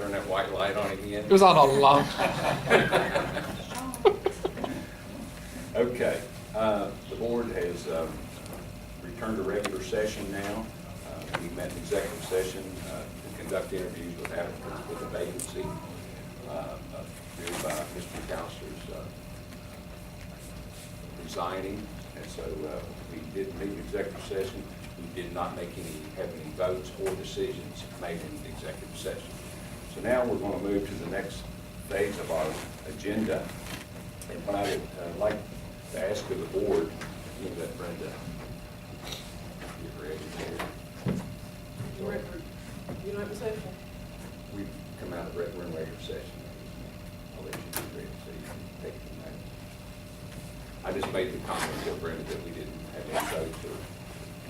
turn that white light on again? It was on all along. Okay, the board has returned to regular session now. We met in executive session to conduct interviews with applicants with a vacancy due by Mr. McAllister's resigning. And so we did meet in executive session. We did not have any votes or decisions made in the executive session. So now we're going to move to the next phase of our agenda. And what I would like to ask of the board, you let Brenda get ready there. You don't have a session? We come out of we're in regular session. I'll let you get ready so you can take the notes. I just made the comment to Brenda that we didn't have any votes or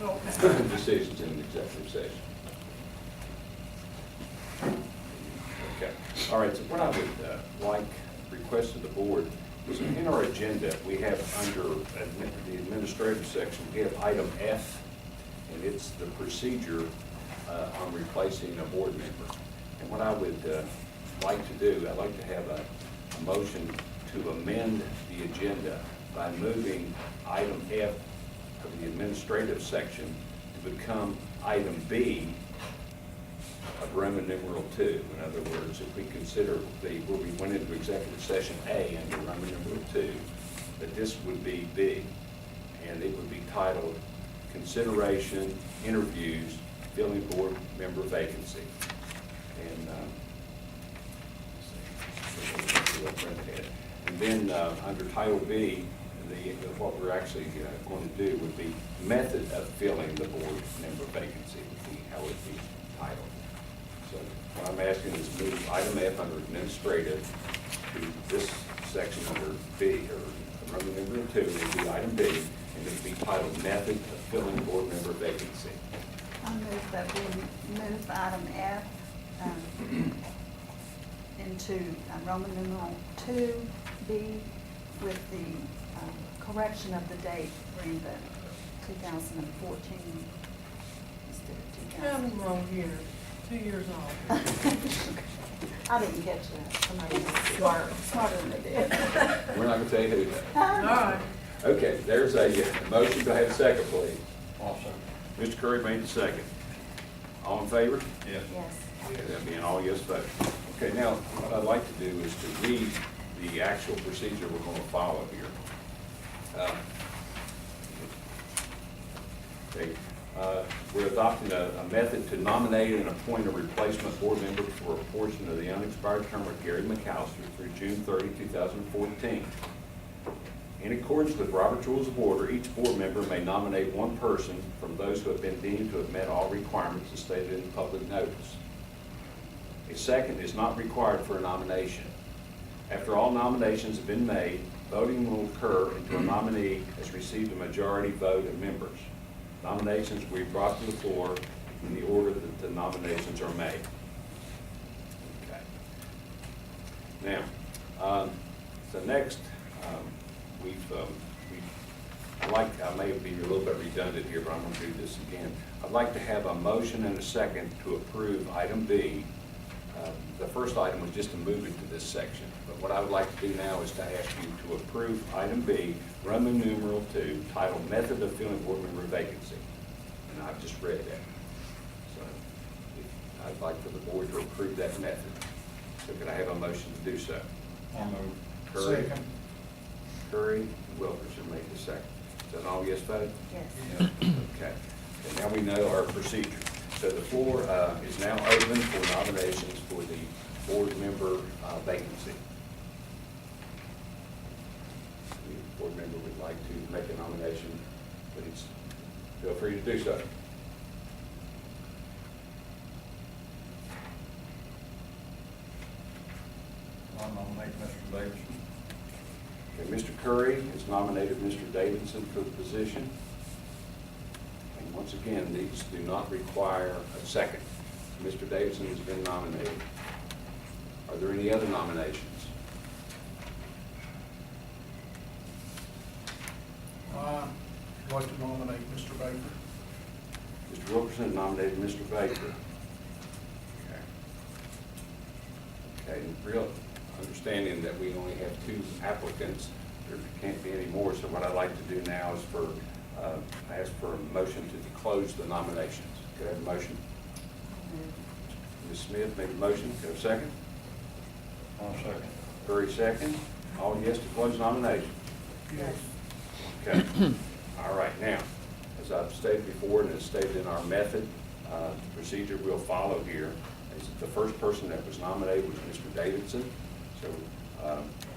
Okay. decisions in the executive session. Okay. All right, so what I would request of the board is in our agenda, we have under the administrative section, we have item F, and it's the procedure on replacing a board member. And what I would like to do, I'd like to have a motion to amend the agenda by moving item F of the administrative section to become item B of Roman numeral 2. In other words, if we consider where we went into executive session A under Roman numeral 2, that this would be B, and it would be titled Consideration Interviews Filling Board Member Vacancy. And then under Title B, what we're actually going to do would be method of filling the board member vacancy would be how it would be titled. So what I'm asking is move item F under administrative to this section under B, or Roman numeral 2, it would be item B, and it would be titled method of filling board member vacancy. I move that we move item F into Roman numeral 2B with the correction of the date, Brenda, 2014 instead of 2000. I'm wrong here, 2 years off. I didn't catch that. Somebody was smarter than they did. We're not going to tell you who that. All right. Okay, there's a motion. Do I have a second, please? Also. Mr. Curry made the second. All in favor? Yes. Yes. Okay, that being all yes vote. Okay, now what I'd like to do is to read the actual procedure we're going to follow here. We're adopting a method to nominate and appoint a replacement board member for a portion of the unexpired term of Gary McAllister through June 30, 2014. In accordance with Robert's Rules of Order, each board member may nominate one person from those who have been deemed to have met all requirements as stated in the public notice. A second is not required for a nomination. After all nominations have been made, voting will occur until a nominee has received a majority vote of members. Nominations will be brought to the floor in the order that the nominations are made. Okay. Now, so next, I may be a little bit redundant here, but I'm going to do this again. I'd like to have a motion and a second to approve item B. The first item was just to move it to this section, but what I would like to do now is to ask you to approve item B, Roman numeral 2, titled Method of Filling Board Member Vacancy. And I've just read that. So I'd like for the board to approve that method. So could I have a motion to do so? I'll move. Curry. Second. Curry, Wilkerson made the second. Is that an all yes vote? Yes. Okay. And now we know our procedure. So the floor is now open for nominations for the board member vacancy. The board member would like to make a nomination, please feel free to do so. I'll nominate Mr. Davidson. Okay, Mr. Curry has nominated Mr. Davidson for the position. And once again, these do not require a second. Mr. Davidson has been nominated. Are there any other nominations? I'd like to nominate Mr. Baker. Mr. Wilkerson nominated Mr. Baker. Okay. Okay, real understanding that we only have 2 applicants, there can't be any more, so what I'd like to do now is ask for a motion to close the nominations. Could I have a motion? Ms. Smith made a motion, could I have a second? I'll second. Curry second. All yes to close nominations? Yes. Okay. All right, now, as I've stated before and as stated in our method, the procedure we'll follow here is that the first person that was nominated was Mr. Davidson. So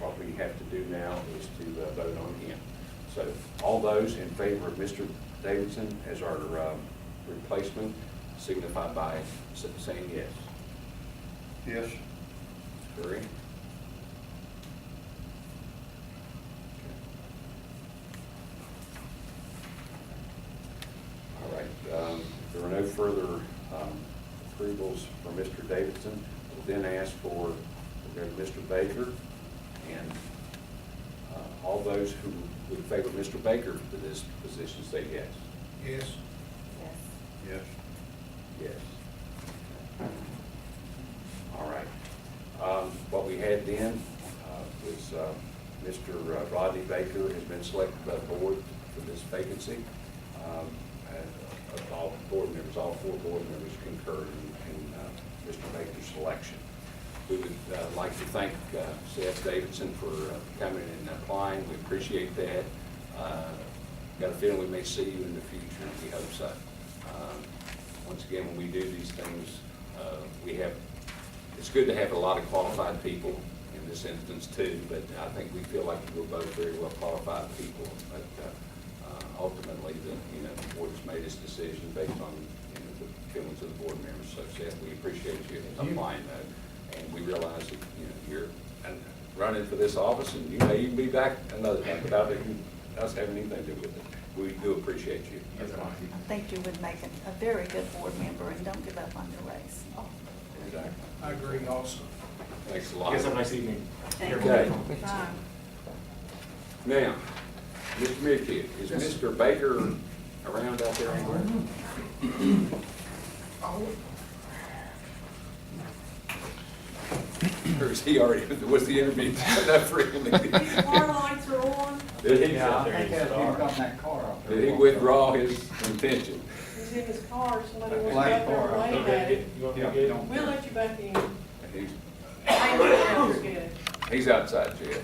what we have to do now is to vote on him. So all those in favor of Mr. Davidson as our replacement signify by saying yes. Yes. Curry? All right, if there are no further approvals for Mr. Davidson, we'll then ask for, we'll go to Mr. Baker, and all those who would favor Mr. Baker for this position say yes. Yes. Yes. Yes. Yes. All right. What we had then was Mr. Rodney Baker has been selected by the board for this vacancy. Of all board members, all 4 board members concurred in Mr. Baker's selection. We would like to thank Seth Davidson for coming and applying. We appreciate that. Got a feeling we may see you in the future. We hope so. Once again, when we do these things, it's good to have a lot of qualified people in this instance too, but I think we feel like we're both very well qualified people. But ultimately, the board has made its decision based on the feelings of the board members. So Seth, we appreciate you applying that, and we realize that you're running for this office, and you may even be back another time without us having anything to do with it. We do appreciate you. I think you would make a very good board member, and don't give up on your race. Exactly. I agree also. Thanks a lot. Guys, have a nice evening. Okay. Fine. Now, Mr. Midkiff, is Mr. Baker around out there anywhere? Or is he already, was the interview enough for him? These car lights are on. Did he, Yeah, I think that's who got in that car out there. did he withdraw his intention? He's in his car, somebody wants to Black go there car. and wave at it. You want me Yeah, to get don't- We'll let you back in. He's, I ain't scared. he's outside jail.